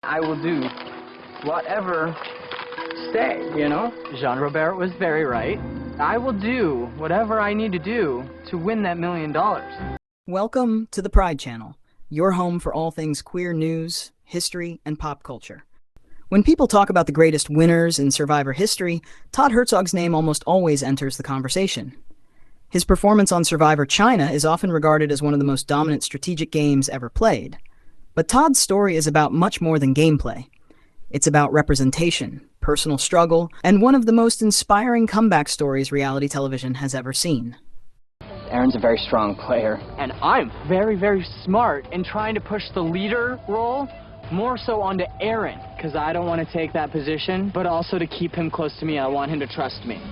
I will do whatever stay, you know? Jean Robert was very right. I will do whatever I need to do to win that $1 million. Welcome to the Pride Channel, your home for all things queer news, history, and pop culture. When people talk about the greatest winners in Survivor history, Todd Herzog's name almost always enters the conversation. His performance on Survivor China is often regarded as one of the most dominant strategic games ever played. But Todd's story is about much more than gameplay. It's about representation, personal struggle, and one of the most inspiring comeback stories reality television has ever seen. Aaron's a very strong player. And I'm very, very smart in trying to push the leader role more so onto Aaron, because I don't want to take that position, but also to keep him close to me. I want him to trust me.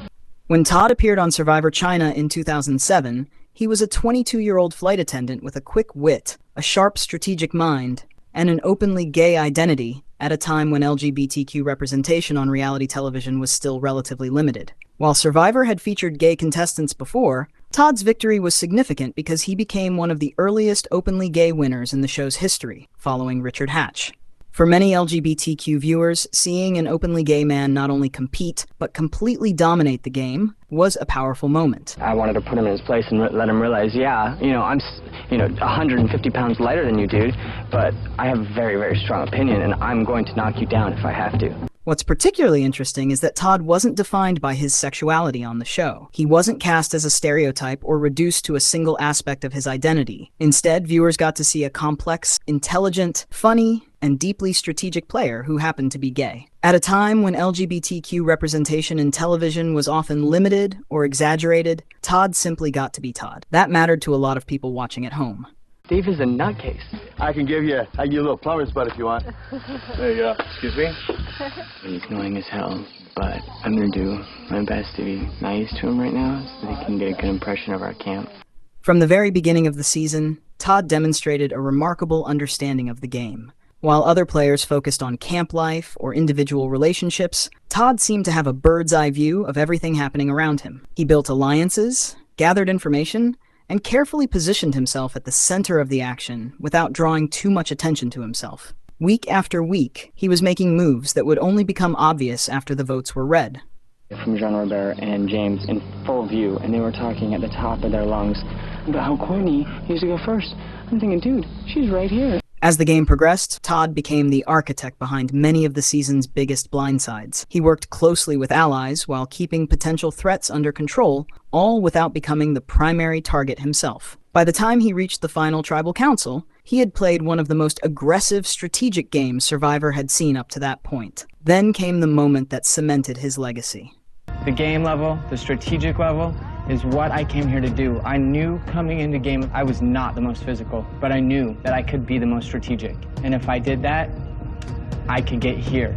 When Todd appeared on Survivor China in 2007, he was a 22-year-old flight attendant with a quick wit, a sharp strategic mind, and an openly gay identity at a time when LGBTQ representation on reality television was still relatively limited. While Survivor had featured gay contestants before, Todd's victory was significant because he became one of the earliest openly gay winners in the show's history, following Richard Hatch. For many LGBTQ viewers, seeing an openly gay man not only compete, but completely dominate the game was a powerful moment. I wanted to put him in his place and let him realize, yeah, I'm 150 pounds lighter than you, dude, but I have a very, very strong opinion, and I'm going to knock you down if I have to. What's particularly interesting is that Todd wasn't defined by his sexuality on the show. He wasn't cast as a stereotype or reduced to a single aspect of his identity. Instead, viewers got to see a complex, intelligent, funny, and deeply strategic player who happened to be gay. At a time when LGBTQ representation in television was often limited or exaggerated, Todd simply got to be Todd. That mattered to a lot of people watching at home. Dave is a nutcase. I can give you a little plumber's butt if you want. There you go. Excuse me? He's annoying as hell, but I'm gonna do my best to be nice to him right now so they can get a good impression of our camp. From the very beginning of the season, Todd demonstrated a remarkable understanding of the game. While other players focused on camp life or individual relationships, Todd seemed to have a bird's-eye view of everything happening around him. He built alliances, gathered information, and carefully positioned himself at the center of the action without drawing too much attention to himself. Week after week, he was making moves that would only become obvious after the votes were read. From Jean Robert and James in full view, and they were talking at the top of their lungs about how Courtney used to go first. I'm thinking, dude, she's right here. As the game progressed, Todd became the architect behind many of the season's biggest blindsides. He worked closely with allies while keeping potential threats under control, all without becoming the primary target himself. By the time he reached the final tribal council, he had played one of the most aggressive strategic games Survivor had seen up to that point. Then came the moment that cemented his legacy. The game level, the strategic level, is what I came here to do. I knew coming into game I was not the most physical, but I knew that I could be the most strategic. And if I did that, I could get here.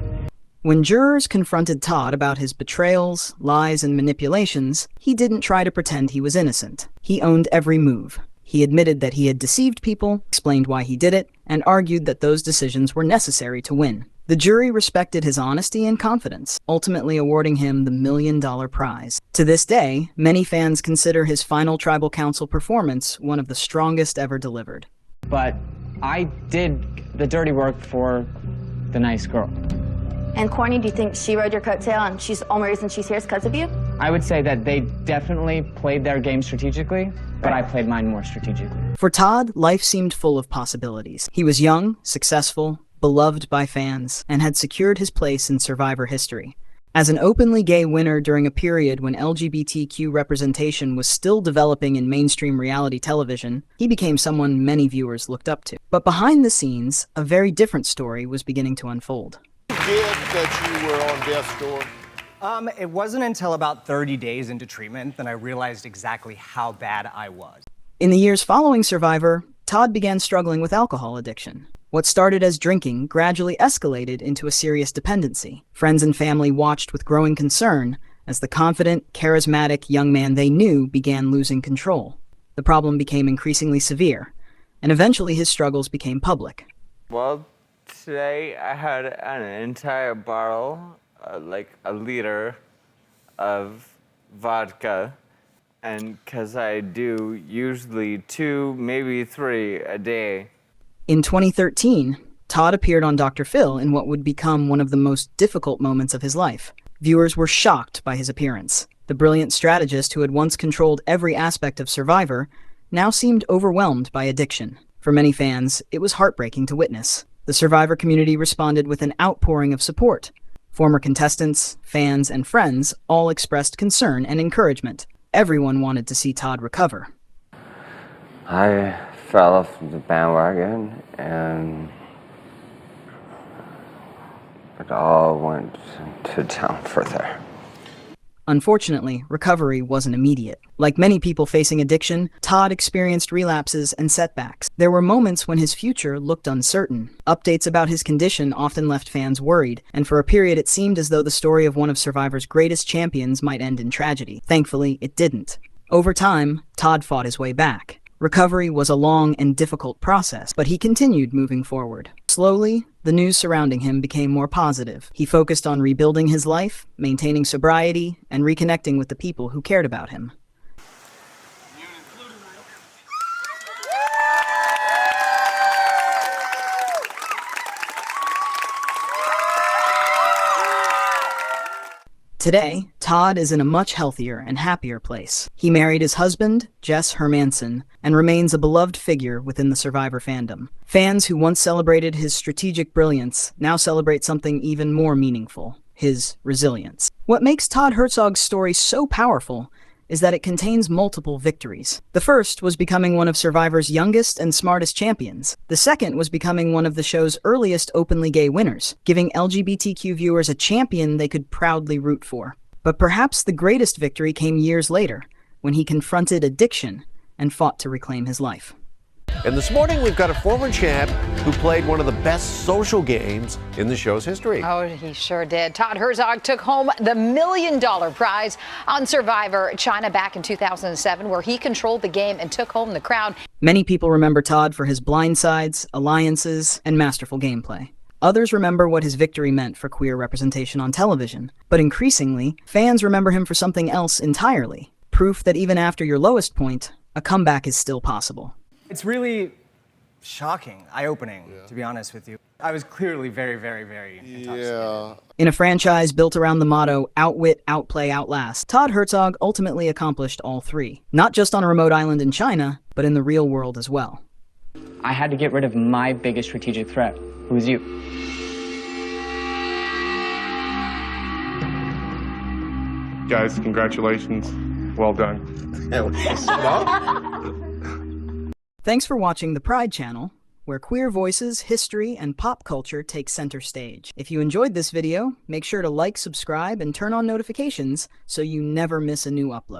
When jurors confronted Todd about his betrayals, lies, and manipulations, he didn't try to pretend he was innocent. He owned every move. He admitted that he had deceived people, explained why he did it, and argued that those decisions were necessary to win. The jury respected his honesty and confidence, ultimately awarding him the $1 million prize. To this day, many fans consider his final tribal council performance one of the strongest ever delivered. But I did the dirty work for the nice girl. And Courtney, do you think she rode your coattail and she's the only reason she's here is because of you? I would say that they definitely played their game strategically, but I played mine more strategically. For Todd, life seemed full of possibilities. He was young, successful, beloved by fans, and had secured his place in Survivor history. As an openly gay winner during a period when LGBTQ representation was still developing in mainstream reality television, he became someone many viewers looked up to. But behind the scenes, a very different story was beginning to unfold. You did that you were on death's door? It wasn't until about 30 days into treatment that I realized exactly how bad I was. In the years following Survivor, Todd began struggling with alcohol addiction. What started as drinking gradually escalated into a serious dependency. Friends and family watched with growing concern as the confident, charismatic young man they knew began losing control. The problem became increasingly severe, and eventually his struggles became public. Well, today I had an entire bottle, like a liter of vodka, and because I do usually 2, maybe 3 a day. In 2013, Todd Todd appeared on Dr. Phil in what would become one of the most difficult moments of his life. Viewers were shocked by his appearance. The brilliant strategist who had once controlled every aspect of Survivor now seemed overwhelmed by addiction. For many fans, it was heartbreaking to witness. The Survivor community responded with an outpouring of support. Former contestants, fans, and friends all expressed concern and encouragement. Everyone wanted to see Todd recover. I fell off the bandwagon and it all went to down further. Unfortunately, recovery wasn't immediate. Like many people facing addiction, Todd experienced relapses and setbacks. There were moments when his future looked uncertain. Updates about his condition often left fans worried, and for a period it seemed as though the story of one of Survivor's greatest champions might end in tragedy. Thankfully, it didn't. Over time, Todd fought his way back. Recovery was a long and difficult process, but he continued moving forward. Slowly, the news surrounding him became more positive. He focused on rebuilding his life, maintaining sobriety, and reconnecting with the people who cared about him. Today, Todd is in a much healthier and happier place. He married his husband, Jess Hermanson, and remains a beloved figure within the Survivor fandom. Fans who once celebrated his strategic brilliance now celebrate something even more meaningful: his resilience. What makes Todd Herzog's story so powerful is that it contains multiple victories. The first was becoming one of Survivor's youngest and smartest champions. The second was becoming one of the show's earliest openly gay winners, giving LGBTQ viewers a champion they could proudly root for. But perhaps the greatest victory came years later, when he confronted addiction and fought to reclaim his life. And this morning, we've got a former champ who played one of the best social games in the show's history. Oh, he sure did. Todd Herzog took home the $1 million prize on Survivor China back in 2007, where he controlled the game and took home the crown. Many people remember Todd for his blindsides, alliances, and masterful gameplay. Others remember what his victory meant for queer representation on television. But increasingly, fans remember him for something else entirely: proof that even after your lowest point, a comeback is still possible. It's really shocking, eye-opening, to be honest with you. I was clearly very, very, very intoxicated. In a franchise built around the motto, outwit, outplay, outlast, Todd Herzog ultimately accomplished all three. Not just on a remote island in China, but in the real world as well. I had to get rid of my biggest strategic threat. Who was you? Guys, congratulations. Well done. Thanks for watching the Pride Channel, where queer voices, history, and pop culture take center stage. If you enjoyed this video, make sure to like, subscribe, and turn on notifications so you never miss a new upload.